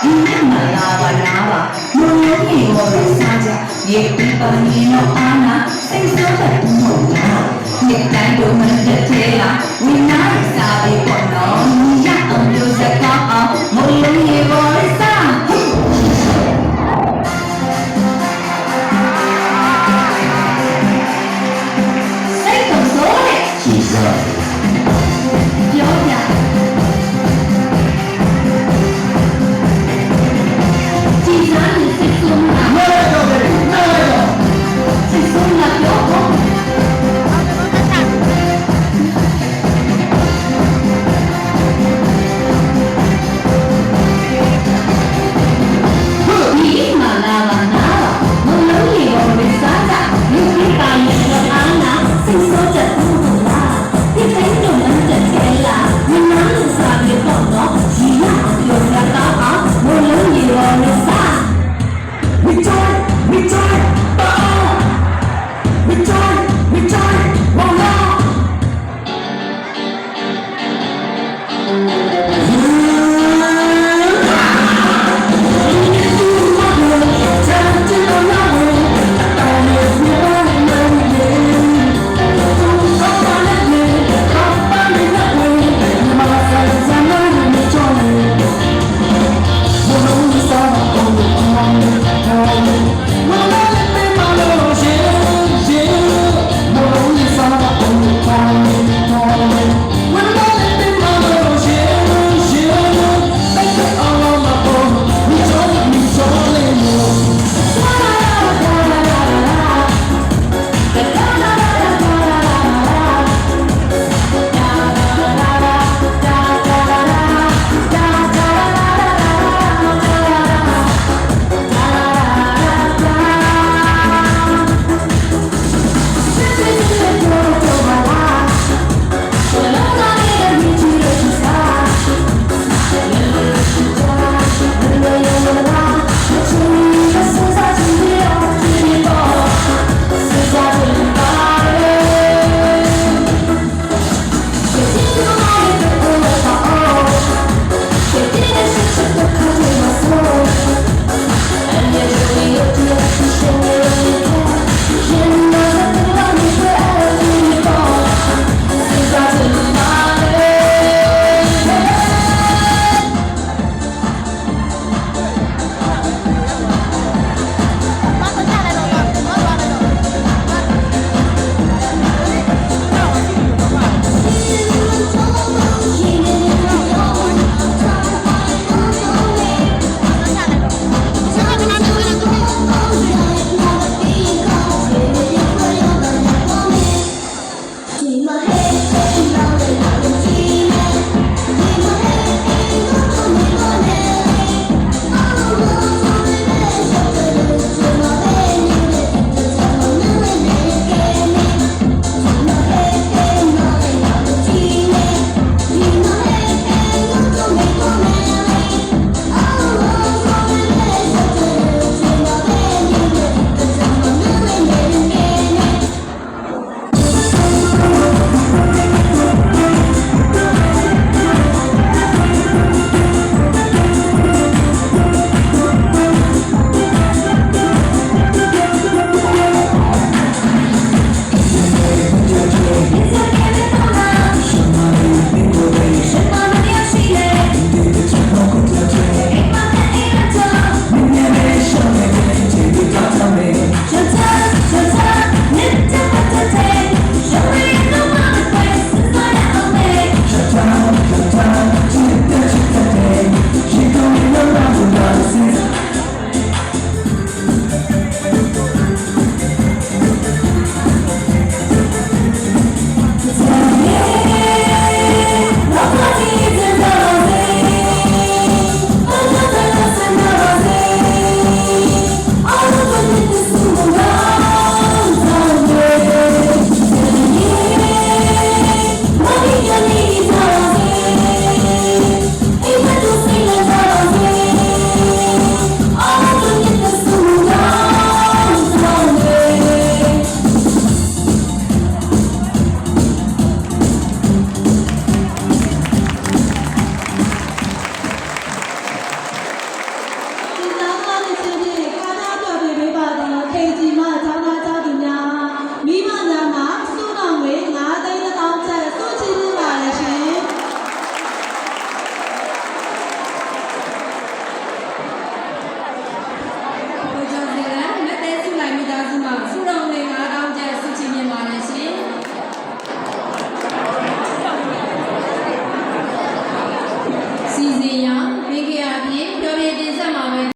ဒီနေ့မှလာပါလူမျိုးကြီးကိုပဲစားကြရေပြီးပါရင်တော့အားနာစိတ်ဆိုးတဲ့ဘုံလားဒီတိုင်းတို့မတက်သေးလားဝိနားစားပြီးပေါ့နော်